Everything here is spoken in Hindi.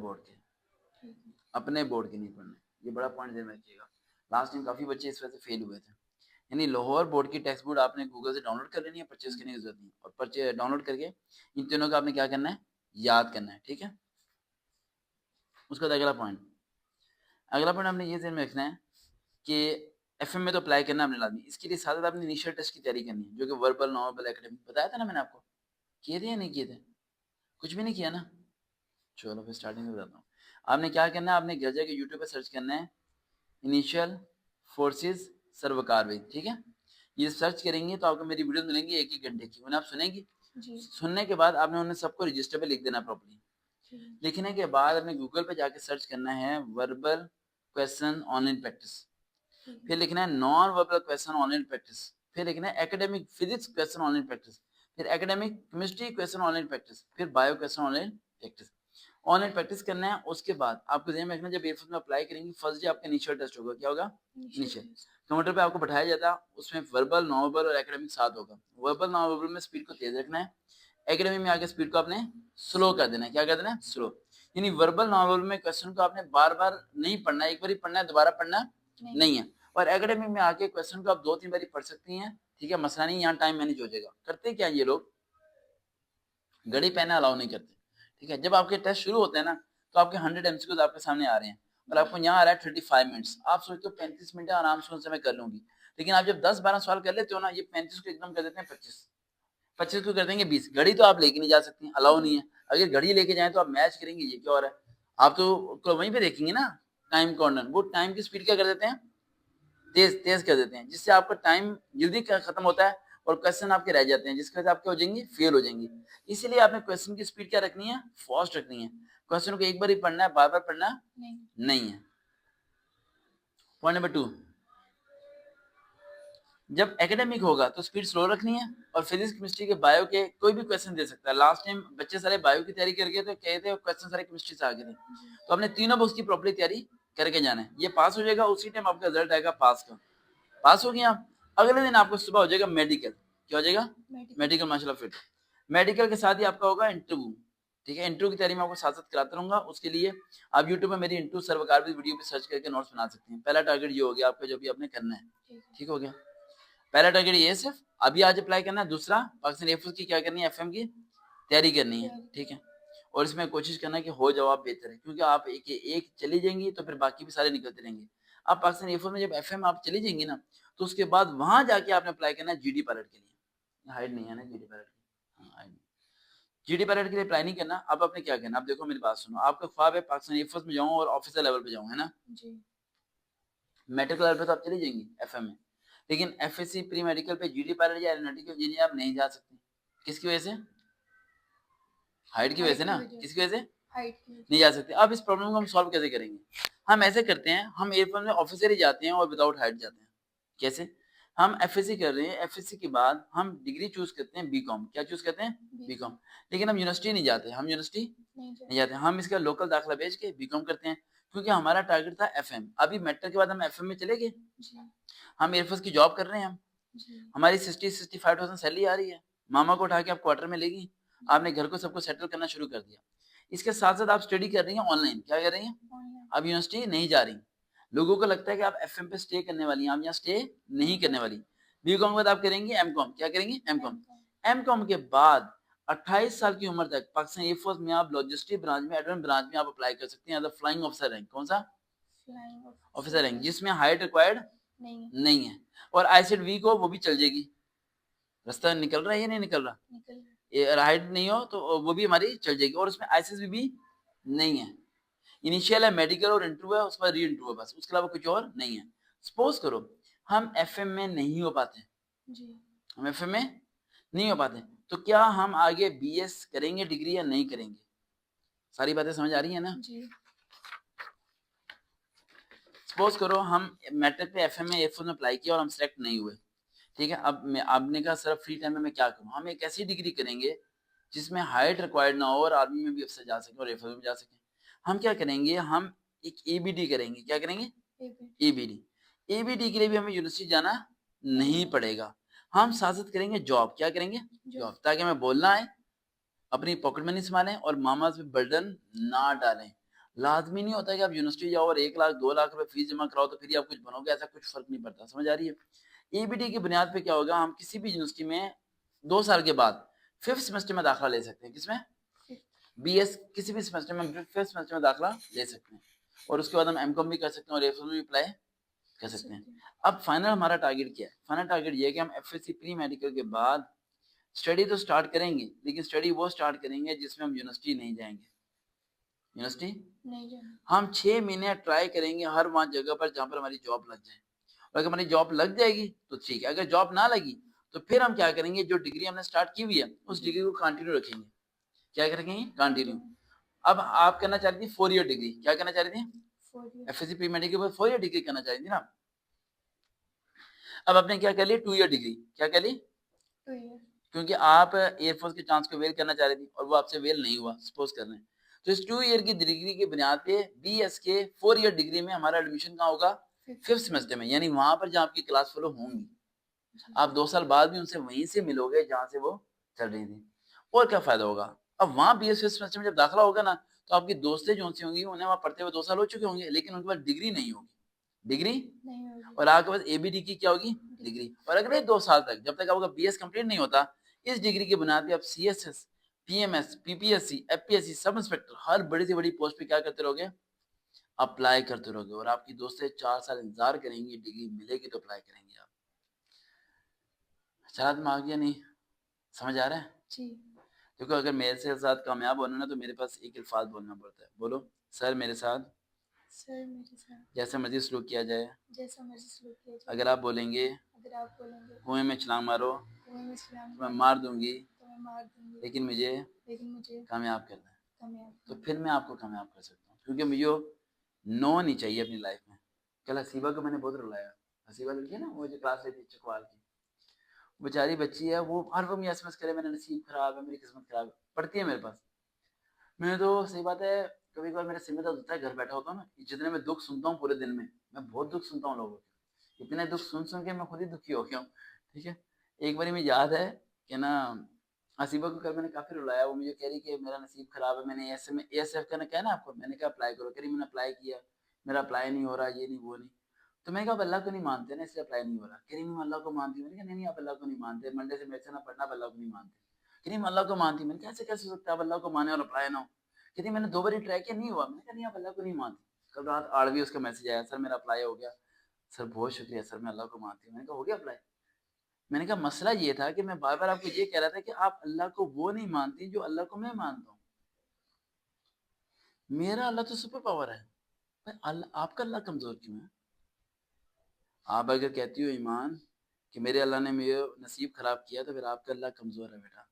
बोर्ड के, अपने बोर्ड के नहीं पढ़ने। ये बड़ा पॉइंट ध्यान में रखिएगा। लास्ट टाइम काफी बच्चे इस वजह से फेल हुए थे। यानी लाहौर बोर्ड की टेक्स्ट बुक आपने गूगल से डाउनलोड कर लेनी है, परचेज करने की जरूरत नहीं, और परचेज डाउनलोड करके इन तीनों का आपने क्या करना है, याद करना है, ठीक है। उसका अगला पॉइंट आपने ये ध्यान में रखना है कि एफएम में तो अप्लाई करना है अपने लाजमी। इसके लिए साथ साथ आपने इनिशियल टेस्ट की तैयारी करनी है, जो कि वर्बल, नॉन वर्बल, एकेडमिक बताया था ना मैंने आपको। किए थे या नहीं किए थे? कुछ भी नहीं किया ना। चलो फिर स्टार्टिंग में बताता हूँ। आपने क्या करना है, आपने घर जाके यूट्यूब पे सर्च करना है इनिशियल फोर्सेस सर्वकार वेग, ठीक है। ये सर्च करेंगे तो आपको मेरी वीडियो मिलेंगी 1-1 घंटे की, उन्हें आप सुनेंगी। सुनने के बाद आपने उन्हें सबको रजिस्टर पे लिख देना प्रॉपर्ली। लिखने के बाद आपने गूगल पे जाके सर्च करना है वर्बल क्वेश्चन ऑनलाइन प्रैक्टिस, फिर लिखना है non verbal question online practice, फिर लिखना है academic physics question online practice, फिर academic chemistry question online practice, फिर bio question online practice. Online practice करना है। उसके बाद आपको ध्यान में रखना, जब एयरफोर्स में अप्लाई करेंगे फर्स्ट डे आपका इनिशियल टेस्ट होगा। क्या होगा? इनिशियल। कंप्यूटर पे आपको बैठाया जाता है, उसमें वर्बल, नॉन वर्बल और एकेडमिक साथ होगा। वर्बल, नॉन वर्बल में स्पीड को तेज रखना है, एकेडमिक में आके स्पीड को आपने स्लो कर देना है। क्या कर देना है? स्लो। यानी वर्बल, नॉन वर्बल में क्वेश्चन को आपने बार बार नहीं पढ़ना है, एक बार ही पढ़ना है, दोबारा पढ़ना नहीं है। और एकेडमिक में आके क्वेश्चन को आप 2-3 बार पढ़ सकती हैं, ठीक है, मसला नहीं, यहाँ टाइम मैनेज हो जाएगा। करते क्या ये लोग, घड़ी पहना अलाउ नहीं करते, ठीक है। जब आपके टेस्ट शुरू होते हैं ना, तो आपके 100 एमसीक्यूज आपके सामने आ रहे हैं और आपको यहाँ आ रहा है 35 मिनट्स। आप सोचते हो 35 मिनट आराम से उनसे मैं कर लूंगी, लेकिन आप जब 10-12 सवाल कर लेते हो ना, ये 35 को एकदम कर देते हैं 25 को कर देंगे 20। घड़ी तो आप लेके नहीं जा सकती, अलाउ नहीं है। अगर घड़ी लेके जाए तो आप मैच करेंगे, ये क्या हो रहा है, आप तो वहीं पे देखेंगे ना टाइम कॉर्नर, वो टाइम की स्पीड क्या कर देते हैं, तेज तेज कर देते हैं, जिससे आपका टाइम जल्दी खत्म होता है और क्वेश्चन आपके रह जाते हैं, जिसकी वजह से आप क्या हो जाएंगे, फेल हो जाएंगे। इसीलिए आपने क्वेश्चन की स्पीड क्या रखनी है, फास्ट रखनी है। क्वेश्चन को एक बार ही पढ़ना है, बार बार पढ़ना नहीं है। पॉइंट नंबर 2, जब एकेडमिक होगा तो स्पीड स्लो रखनी है, और फिजिक्स, केमिस्ट्री के, बायो के कोई भी क्वेश्चन दे सकता है। लास्ट टाइम बच्चे सारे बायो की तैयारी करके तो कहे थे क्वेश्चन सारे केमिस्ट्री से आ गए थे, तो आपने तीनों बुक्स की प्रॉपर्ली तैयारी करके जाना है। ये पास हो जाएगा, उसी टाइम आपका रिजल्ट आएगा पास का। पास हो गए आप, अगले दिन आपको सुबह हो जाएगा मेडिकल। क्या हो जाएगा? मेडिकल। माशाल्लाह फिट। मेडिकल के साथ ही आपका होगा इंटरव्यू, ठीक है। इंटरव्यू की तैयारी मैं आपको साथ साथ कराता रहूंगा। उसके लिए आप यूट्यूब में मेरी इंटरव्यू सर्वकार भी वीडियो पे सर्च करके नोट्स बना सकते हैं। पहला टारगेट ये हो गया आपका, जो भी आपने करना है, ठीक हो गया। पहला टारगेट ये सिर्फ अभी आज अप्लाई करना है। दूसरा, पाकिस्तान एयरफोर्स की क्या करनी है, एफएम की तैयारी करनी है, ठीक है। और इसमें कोशिश करना है कि हो जवाब बेहतर है, क्योंकि आप एक चली जाएंगी तो फिर बाकी भी सारे निकलते रहेंगे। आप पाकिस्तान एयरफोर्स में जब एफएम आप चली जाएंगी ना, तो उसके बाद वहां जाके आपने अप्लाई करना है जीडी पायलट के लिए। हाइड नहीं है ना जीडी पायलट की, हाइड नहीं। जीडी पायलट के लिए अप्लाई नहीं करना। अब आपने क्या करना, आप देखो मेरी बात सुनो। आपका ख्वाब है पाकिस्तान एयरफोर्स में जाऊं और ऑफिसर लेवल पे जाऊं, है ना जी। मेडिकल लेवल पे तो आप चली जाएंगी एफएम में, लेकिन एफएससी प्री मेडिकल पे जीडी पायलट या एरोनॉटिकल इंजीनियर आप नहीं जा सकते। किसकी वजह से? हाइट की वजह से ना। किसकी वजह से? हाइट की। नहीं जा सकते। अब इस प्रॉब्लम को हम सॉल्व कैसे करेंगे? हम ऐसे करते हैं, हम एयरफोर्स में ऑफिसर ही जाते हैं और विदाउट हाइट जाते हैं। कैसे? हम एफएससी कर रहे हैं, एफएससी के बाद हम डिग्री चूज करते हैं बीकॉम। क्या चूज करते हैं? बीकॉम। लेकिन हम यूनिवर्सिटी नहीं जाते, हम यूनिवर्सिटी नहीं जाते, हम इसका लोकल दाखिला भेज के बीकॉम करते हैं, क्योंकि हमारा टारगेट था एफएम। अभी मेट्रिक के बाद हम एफएम में चले गए, हम एयरफोर्स की जॉब कर रहे हैं, हमारी 60-65,000 सैलरी आ रही है, मामा को उठा के आप क्वार्टर में लेगी, आपने घर को सबको सेटल करना शुरू कर दिया। इसके साथ साथ आप स्टडी कर रही हैं ऑनलाइन। क्या कर रही हैं? आप यूनिवर्सिटी नहीं जा रही। लोगों को लगता है कि आप एफएम पे स्टे करने वाली हैं, आप यहाँ स्टे नहीं करने वाली। बीकॉम के बाद आप करेंगे एमकॉम। क्या करेंगे? एमकॉम। एमकॉम के बाद 28 साल की उम्र तक पाकिस्तान एयरफोर्स में आप लॉजिस्टिक ब्रांच में, एडवांस ब्रांच में आप अप्लाई कर सकते हैं as a flying officer rank. कौन सा? ऑफिसर रैंक, जिसमें हाइट रिक्वायर्ड नहीं है। और आईसेट वीक हो वो भी चल जाएगी। रास्ता निकल रहा है या नहीं निकल रहा? हाइट नहीं हो तो वो भी हमारी चल जाएगी, और उसमें आईसीएस भी नहीं है। इनिशियल है, मेडिकल और इंटरव्यू है, उसके बाद री इंटरव्यू है, बस उसके अलावा कुछ और नहीं है। सपोज करो हम एफएम में नहीं हो पाते जी, हम एफएम में नहीं हो पाते, तो क्या हम आगे बीएस करेंगे डिग्री या नहीं करेंगे? सारी बातें समझ आ रही है ना जी। सपोज करो हम मैट्रिक पे एफएम में एयरफोर्स में अप्लाई किया और हम सेलेक्ट नहीं हुए, ठीक है। अब मैं आपने कहा सर फ्री टाइम में मैं क्या करूं? हम एक ऐसी डिग्री करेंगे जिसमें हाइट रिक्वायर्ड ना हो और आर्मी में भी अफसर जा सके और एयरफोर्स में जा सके। हम क्या करेंगे, हम एक एबीडी करेंगे। क्या करेंगे? एबीडी। एबीडी के लिए भी हमें यूनिवर्सिटी जाना नहीं पड़ेगा, हम साथ साथ करेंगे जॉब। क्या करेंगे? जॉब, ताकि हमें बोलना है, अपनी पॉकेट मनी संभालें और मामा पे बर्डन ना डालें। लाजमी नहीं होता कि आप यूनिवर्सिटी जाओ और 1 लाख 2 लाख रुपए फीस जमा कराओ तो फिर ही आप कुछ बनोगे, ऐसा कुछ फर्क नहीं पड़ता। समझ आ रही है? ईबीटी की बुनियाद पे क्या होगा, हम किसी भी यूनिवर्सिटी में 2 साल के बाद 5th सेमेस्टर में दाखिला ले सकते हैं। किसमें? बीएस, किसी भी सेमेस्टर में 5th सेमेस्टर में दाखिला ले सकते हैं और उसके बाद हम एमकॉम भी कर सकते हैं और एफएल भी अप्लाई कर सकते हैं। अब फाइनल हमारा टारगेट क्या है? फाइनल टारगेट ये है कि हम एफएससी प्री मेडिकल के बाद स्टडी तो स्टार्ट करेंगे, लेकिन स्टडी वो स्टार्ट करेंगे जिसमें हम यूनिवर्सिटी नहीं जाएंगे। यूनिवर्सिटी नहीं जाएंगे। हम 6 महीने ट्राई करेंगे हर वहां जगह पर जहां पर हमारी जॉब लग जाए, और अगर हमारी जॉब लग जाएगी तो ठीक है, अगर जॉब ना लगी तो फिर हम क्या करेंगे, जो डिग्री हमने स्टार्ट की हुई है उस डिग्री को कंटिन्यू रखेंगे। क्या करेंगे? कंटिन्यू। अब आप करना चाह रही थी 4 ईयर डिग्री, क्या करना चाह रही थी? एफएससी प्री मेडिकल के बाद 4 ईयर डिग्री करना चाह रही थी ना। अब आपने क्या कर लिया? 2 ईयर डिग्री। क्या कर ली? 2 ईयर। क्योंकि आप एयरफोर्स के चांस को वेल करना चाह रही थी और वो आपसे वेल नहीं हुआ, सपोज कर रहे हैं, तो इस 2 ईयर की डिग्री की बुनियाद पे बीएस के 4 ईयर डिग्री में हमारा एडमिशन कहाँ होगा? 5th सेमेस्टर में, यानी वहां पर जहाँ आपकी क्लास फॉलो होंगी। आप 2 साल बाद भी उनसे वहीं से मिलोगे जहां से वो चल रही थी। और क्या फायदा होगा? अब वहां बीएस 5th सेमेस्टर में जब दाखिला होगा ना, तो आपकी दोस्तें जो सी होंगी उन्हें वहां पढ़ते हुए 2 साल हो चुके होंगे, लेकिन उनके पास डिग्री नहीं होगी। डिग्री नहीं होगी और आपके पास एबीडी की क्या होगी? डिग्री। और अगले 2 साल तक, जब तक आपका बीएस कंप्लीट नहीं होता, इस डिग्री की बुनियाद पे आप CSS, PMS, PPSC, FPSC, sub inspector, हर बड़ी से बड़ी पोस्ट पे क्या करते रहोगे? अप्लाई करते रहोगे। और आपकी दोस्तें 4 साल इंतजार करेंगी, डिग्री मिलेगी तो अप्लाई करेंगे आप। चला दिमाग गया नहीं? समझ आ रहा है? जी। देखो, अगर मेरे से साथ कामयाब होना ना, तो मेरे पास एक अल्फाज बोलना पड़ता है। बोलो, सर मेरे साथ जैसा मर्जी सलूक किया जाए। अगर आप बोलेंगे कुएं में छलांग मारो तो मैं मार दूंगी, लेकिन मुझे कामयाब करना है, तो फिर मैं आपको कामयाब कर सकता हूँ, क्योंकि मुझे नो नहीं चाहिए अपनी लाइफ में। कल हसीबा को मैंने बहुत रुलाया। हसीबा लड़की है ना, वो जो क्लास लेती है चकवाल की, बेचारी बच्ची है, वो हर वक्त एसएमएस करे, मेरा नसीब खराब है, मेरी किस्मत खराब है, पढ़ती है मेरे पास। मैं तो सही बात है, कभी कभार मेरा सिर में दर्द होता है, घर बैठा होता हूँ ना, जितने मैं दुख सुनता हूँ पूरे दिन में, मैं बहुत दुख सुनता हूँ लोगों के, इतने दुख सुन सुन के मैं खुद ही दुखी हो गया हूँ। ठीक है, एक बार मुझे याद है कि ना, हसीबा को कल मैंने काफी रुलाया। वो मुझे कह रही कि मेरा नसीब खराब है, मैंने ऐसे में एएसएफ का क्या ना आपको, मैंने कहा अप्लाई करो, कह रही मैंने अप्लाई किया, मेरा अप्लाई नहीं हो रहा, ये नहीं वो नहीं। तो मैंने कहा अल्लाह को नहीं मानते ना, इसलिए अप्लाई नहीं हो रहा। कह रही मैं अल्लाह को मानती हूँ। मैंने कहा नहीं नहीं, आप अल्लाह को नहीं मानते, मंडे से मेरे से ना पढ़ना, आप अल्लाह को नहीं मानते। कह रही मैं अल्लाह को मानती हूँ। मैंने कहा ऐसे कैसे हो सकता है, आप अल्लाह को माने और अप्लाई ना हो? कहती मैंने 2 बार ट्राई किया, नहीं हुआ। मैंने कहा नहीं, आप अल्लाह को नहीं मानते। कल रात 8 बजे उसका मैसेज आया, सर मेरा अप्लाई हो गया। सर बहुत शुक्रिया सर, मैं अल्लाह को मानती हूँ। मैंने कहा हो गया अप्लाई? मैंने कहा मसला ये था कि मैं बार बार आपको ये कह रहा था कि आप अल्लाह को वो नहीं मानती जो अल्लाह को मैं मानता हूँ। मेरा अल्लाह तो सुपर पावर है, आपका अल्लाह कमजोर क्यों है? आप अगर कहती हो ईमान कि मेरे अल्लाह ने मेरे नसीब खराब किया, तो फिर आपका अल्लाह कमजोर है बेटा।